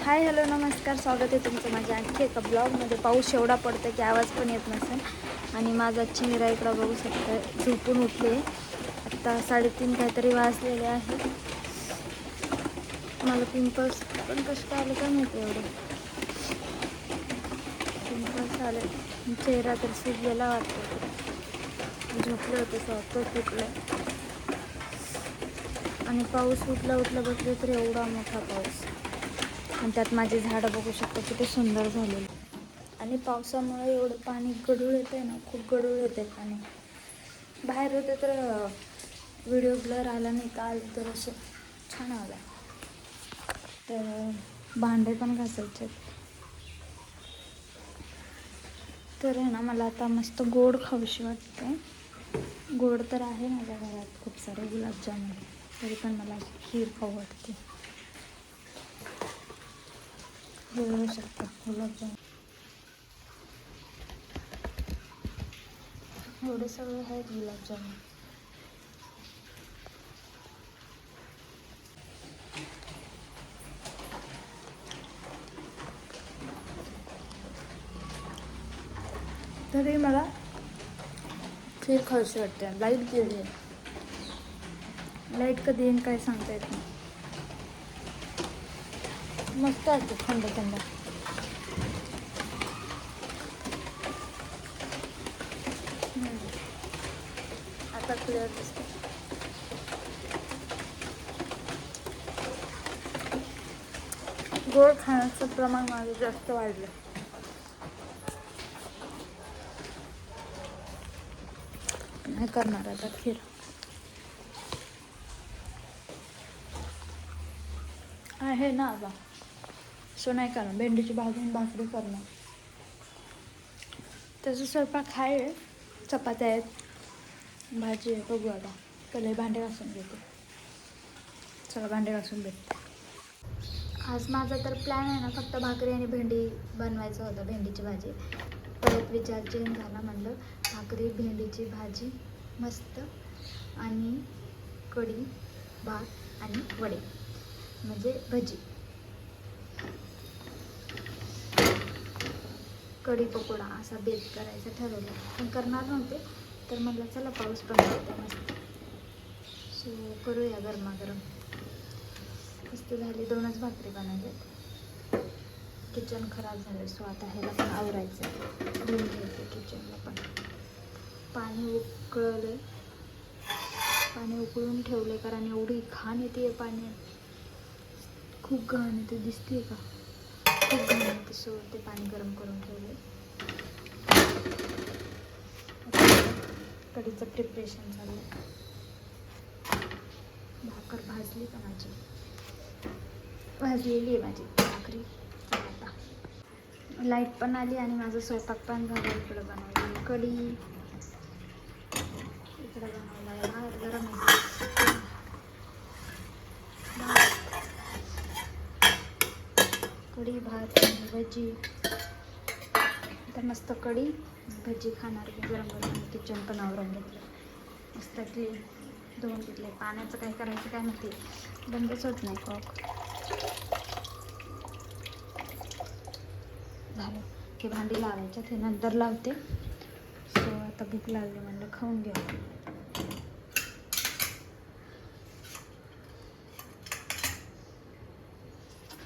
Hi hello नमस्कार, स्वागत आहे तुमचं माझ्या आणखी एका ब्लॉगमध्ये. पाऊस एवढा पडतो की आवाज पण येत नसेल. आणि माझा चेहरा इकडं बघू शकता, झोपून उठले. आत्ता 3:30 काहीतरी वाजलेले आहे. मला पिंपल्स पण कसं काय आलं काय माहिती, एवढं पिंपल्स आले. चेहरा तर सुजलेला वाटतो. झोपले होते स्वतःच उठलं. आणि पाऊस उठला बसले तर एवढा मोठा पाऊस. आणि त्यात माझे झाडं बघू शकतो किती सुंदर झालेली. आणि पावसामुळे एवढं पाणी गढूळ येतं आहे ना, खूप गढूळ येते पाणी. बाहेर होते तर व्हिडिओ ब्लर आला नाही का, तर असं छान आला. तर भांडे पण घासायचे. तर आहे ना, मला आता मस्त गोड खाऊशी वाटते. गोड तर आहे माझ्या घरात खूप सारे गुलाबजामुन, तरी पण मला खीर खाऊ वाटते. हे बघू शकता गुलाबजामुन एवढे सगळे आहेत गुलाबजामुन. तरी मला खीर खाऊशी वाटते. लाईट गेली आहे. लाईट कधी येईन काय सांगता येत नाही. मस्त असते थंड थंड. आता क्लिअर दिसते. गोड खाण्याचं प्रमाण माझं जास्त वाढलं. नाही करणार आता खीर. आहे ना आता, सो नाही करणार. भेंडीची भाजी भाकरी करणार. त्याचा स्वयंपाक आहे, चपात्या आहेत, भाजी आहे. बघू आता. पहिले भांडे घासून घेते. चला भांडे घासून भेटते. आज माझा तर प्लॅन आहे ना, फक्त भाकरी आणि भेंडी बनवायचं होतं, भेंडीची भाजी. परत विचार चेंज झाला. म्हणलं भाकरी भेंडीची भाजी मस्त, आणि कढी भात आणि वडे म्हणजे भजी. कढी पकोडा असा बेत करायचं ठरवलं, पण करणार नव्हते. तर म्हटलं चला पाऊस पण पडतो मस्त, सो करूया गरमागरम. मस्त झाली. 2च भाकरी बनवल्यात. किचन खराब झालं, सो आता ह्याला पण आवरायचं. धुवून घ्यायचं किचनला पण. पाणी उकळलं, पाणी उकळून ठेवले, कारण एवढी घाण येते पाण्यात. खूप घाण येते, दिसते का? खूप घाण येते. सो ते पाणी गरम करून ठेवले. कढीचं प्रिपरेशन चाललं. भाकर भाजली का माझी? भाजलेली आहे माझी भाकरी. आता लाईट पण आली आणि माझा स्वयंपाक पण झाला. इकडं बनवली कढी, इकडं बनवला आहे भात गरम आहे. कढी भात आणि भजी. तर मस्त कढी भजी खाणार की गरम गरम. किचन पण आवरून घेतलं मस्त क्लीन, धुवून घेतले. पाण्याचं काय करायचं काय माहिती, बंदच होत नाही कॉक. झालं. हे भांडी लावायच्यात, हे नंतर लावते. सो आता भूक लागली, म्हणलं खाऊन घेऊ.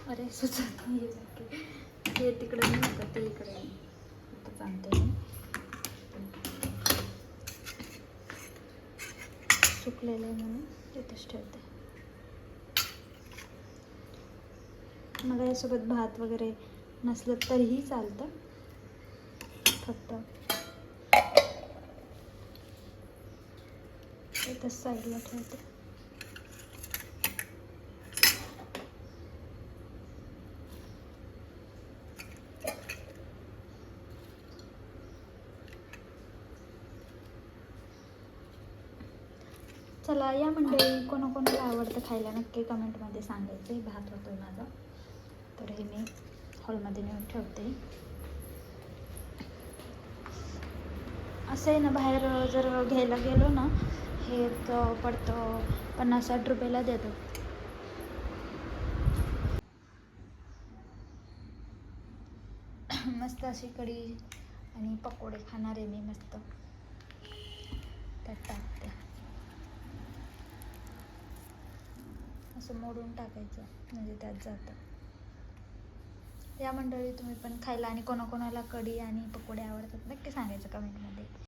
अरे सुचत नाही हे तिकडे नाही होतं, ते इकडे इथं आणते मी. सुकलेलं आहे म्हणून तिथेच ठेवते. मला यासोबत भात वगैरे नसलं तरीही चालतं, फक्त इथंच साईडला ठेवते. चला या मंडळी, कोणाकोणाला आवडतं खायला नक्की कमेंटमध्ये सांगायचं. भात होतो आहे माझा, तर हे मी हॉलमध्ये नेऊन ठेवते. असं आहे ना, बाहेर जर घ्यायला गेलो ना, हे पडतं 50-60 रुपयाला देतो. मस्त अशी कढी आणि पकोडे खाणार आहे मी मस्त. त्यात टाकते, असं मोडून टाकायचं म्हणजे त्यात जातं. या मंडळी तुम्ही पण खायला आणि कोणाकोणाला कढी आणि पकोडे आवडतात नक्की सांगायचं कमेंटमध्ये.